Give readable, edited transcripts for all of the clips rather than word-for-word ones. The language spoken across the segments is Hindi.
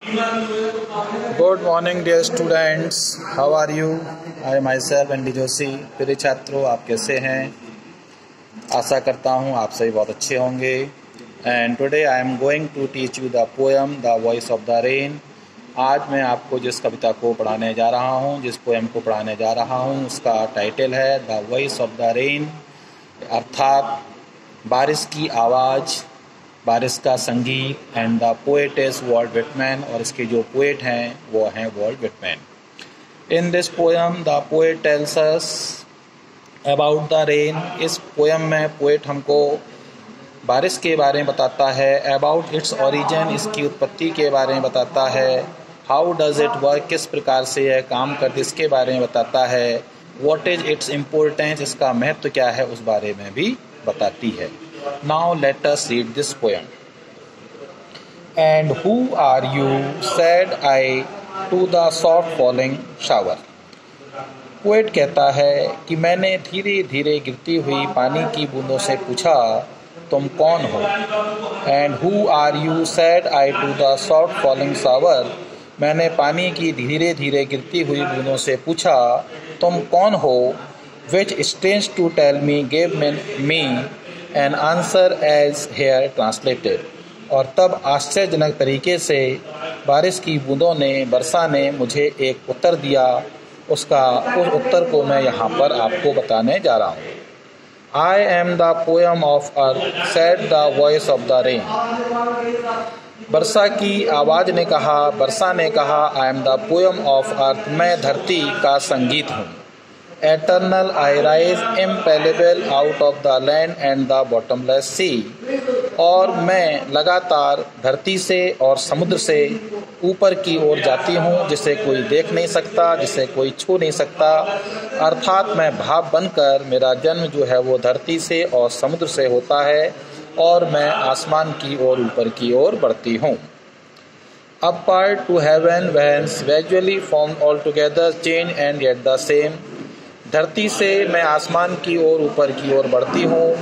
Good morning dear students, how are you? I myself Andy Joshi. प्रिय छात्रों, आप कैसे हैं? आशा करता हूँ आप सभी बहुत अच्छे होंगे। And today I am going to teach you the poem the voice of the rain. आज मैं आपको जिस कविता को पढ़ाने जा रहा हूँ, जिस पोएम को पढ़ाने जा रहा हूँ, उसका टाइटल है the voice of the rain, अर्थात बारिश की आवाज़, बारिश का संगीत। And the poet is Walt Whitman, और इसके जो पोएट हैं वो हैं Walt Whitman. In this poem the poet tells us about the rain. इस पोएम में पोएट हमको बारिश के बारे में बताता है। अबाउट इट्स ओरिजिन, इसकी उत्पत्ति के बारे में बताता है। हाउ डज इट वर्क, किस प्रकार से यह काम करती, इसके बारे में बताता है। व्हाट इज इट्स इम्पोर्टेंस, इसका महत्व क्या है, उस बारे में भी बताती है। Now let us read this poem. And who are you, said I to the soft falling shower. Poet कहता है कि मैंने धीरे धीरे गिरती हुई पानी की बूंदों से पूछा, तुम कौन हो? And who are you, said I to the soft falling shower. मैंने पानी की धीरे धीरे गिरती हुई बूंदों से पूछा, तुम कौन हो? Which strange to tell me gave me an answer as here translated. और तब आश्चर्यजनक तरीके से बारिश की बूंदों ने, वर्षा ने मुझे एक उत्तर दिया। उस उत्तर को मैं यहाँ पर आपको बताने जा रहा हूँ। I am the poem of earth, said the voice of the rain. वर्षा की आवाज़ ने कहा, वर्षा ने कहा, I am the poem of earth, मैं धरती का संगीत हूँ। Eternal I rise impalpable out of the land and the bottomless sea. और मैं लगातार धरती से और समुद्र से ऊपर की ओर जाती हूँ, जिसे कोई देख नहीं सकता, जिसे कोई छू नहीं सकता। अर्थात मैं भाप बनकर, मेरा जन्म जो है वो धरती से और समुद्र से होता है, और मैं आसमान की ओर ऊपर की ओर बढ़ती हूँ। Upward to heaven whence gradually formed altogether change and yet the same. धरती से मैं आसमान की ओर ऊपर की ओर बढ़ती हूँ,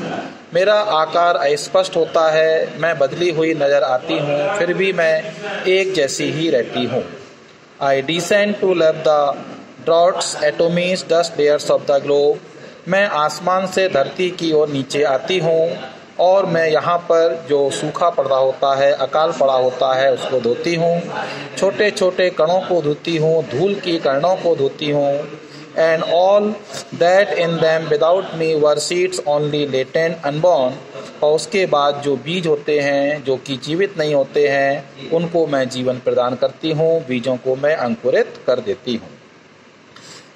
मेरा आकार अस्पष्ट होता है, मैं बदली हुई नज़र आती हूँ, फिर भी मैं एक जैसी ही रहती हूँ। I descend to love the droughts, atomies, dust layers of the globe. मैं आसमान से धरती की ओर नीचे आती हूँ, और मैं यहाँ पर जो सूखा पड़ा होता है, अकाल पड़ा होता है, उसको धोती हूँ। छोटे छोटे कणों को धोती हूँ, धूल की कणों को धोती हूँ। And all that in them without me were seeds only latent unborn. और उसके बाद जो बीज होते हैं, जो कि जीवित नहीं होते हैं, उनको मैं जीवन प्रदान करती हूँ, बीजों को मैं अंकुरित कर देती हूँ।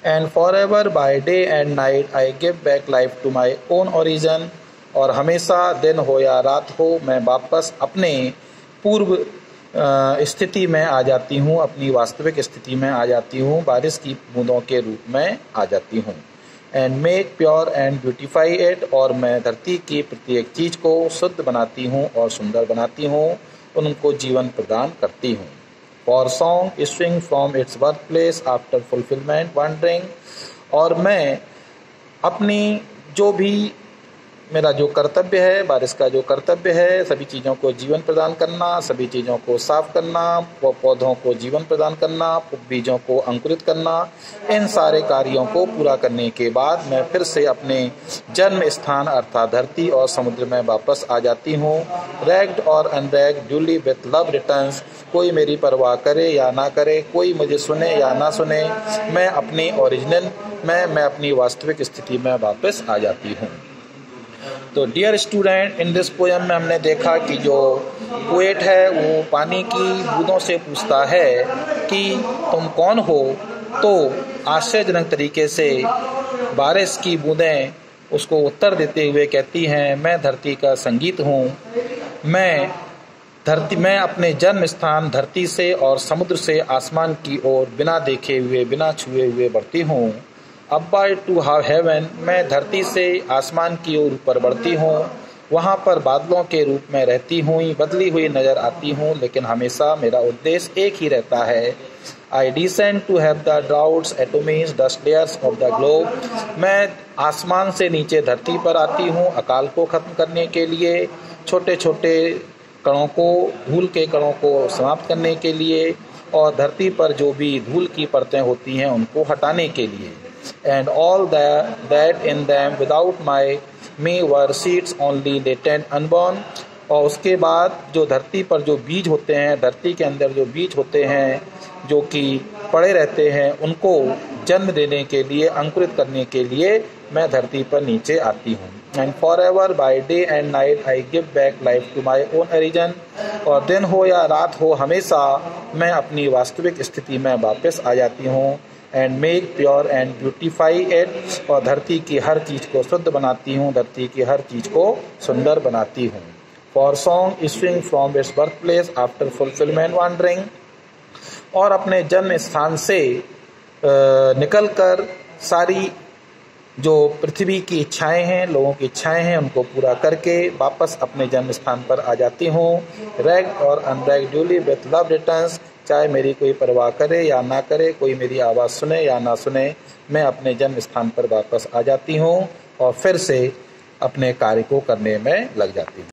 And forever by day and night I give back life to my own origin. और हमेशा दिन हो या रात हो, मैं वापस अपने पूर्व स्थिति में आ जाती हूँ, अपनी वास्तविक स्थिति में आ जाती हूँ, बारिश की बूंदों के रूप में आ जाती हूँ। And make pure and beautify it, और मैं धरती की प्रत्येक चीज़ को शुद्ध बनाती हूँ और सुंदर बनाती हूँ, उनको जीवन प्रदान करती हूँ। For song issuing from its birth place after fulfilment wondering. और मैं अपनी जो भी मेरा जो कर्तव्य है, बारिश का जो कर्तव्य है, सभी चीज़ों को जीवन प्रदान करना, सभी चीज़ों को साफ करना, पौधों को जीवन प्रदान करना, बीजों को अंकुरित करना, इन सारे कार्यों को पूरा करने के बाद मैं फिर से अपने जन्म स्थान अर्थात धरती और समुद्र में वापस आ जाती हूँ। रैग्ड और अनरैग्ड ड्यूली विथ लव रिटर्न्स। कोई मेरी परवाह करे या ना करे, कोई मुझे सुने या ना सुने, मैं अपनी ओरिजिनल मैं अपनी वास्तविक स्थिति में वापस आ जाती हूँ। तो dear student, in this poem में हमने देखा कि जो पोएट है वो पानी की बूंदों से पूछता है कि तुम कौन हो, तो आश्चर्यजनक तरीके से बारिश की बूंदें उसको उत्तर देते हुए कहती हैं, मैं धरती का संगीत हूँ, मैं अपने जन्म स्थान धरती से और समुद्र से आसमान की ओर बिना देखे हुए, बिना छुए हुए बढ़ती हूँ। Upward to heaven, मैं धरती से आसमान की ओर ऊपर बढ़ती हूँ, वहाँ पर बादलों के रूप में रहती हूँ, बदली हुई नज़र आती हूँ, लेकिन हमेशा मेरा उद्देश्य एक ही रहता है। I descend to have the droughts, atomies, dust layers of the globe. मैं आसमान से नीचे धरती पर आती हूँ अकाल को ख़त्म करने के लिए। छोटे छोटे कणों को, धूल के कणों को समाप्त करने के लिए और धरती पर जो भी धूल की परतें होती हैं उनको हटाने के लिए। And all that in them without my me were seeds only latent unborn। और उसके बाद जो धरती पर जो बीज होते हैं, धरती के अंदर जो बीज होते हैं जो कि पड़े रहते हैं, उनको जन्म देने के लिए, अंकुरित करने के लिए मैं धरती पर नीचे आती हूँ। And forever by day and night I give back life to my own origin. और दिन हो या रात हो, हमेशा मैं अपनी वास्तविक स्थिति में वापस आ जाती हूँ। And make pure and beautify it. और धरती की हर चीज़ को शुद्ध बनाती हूँ, धरती की हर चीज़ को सुंदर बनाती हूँ। For song issuing from its birth place after fulfilment wandering. और अपने जन्म स्थान से निकल कर सारी जो पृथ्वी की इच्छाएं हैं, लोगों की इच्छाएं हैं, उनको पूरा करके वापस अपने जन्म स्थान पर आ जाती हूँ। रैग्ड और अनरैग्ड ड्यूली विथ लव रिटर्न्स। चाहे मेरी कोई परवाह करे या ना करे, कोई मेरी आवाज़ सुने या ना सुने, मैं अपने जन्म स्थान पर वापस आ जाती हूँ और फिर से अपने कार्य को करने में लग जाती हूँ।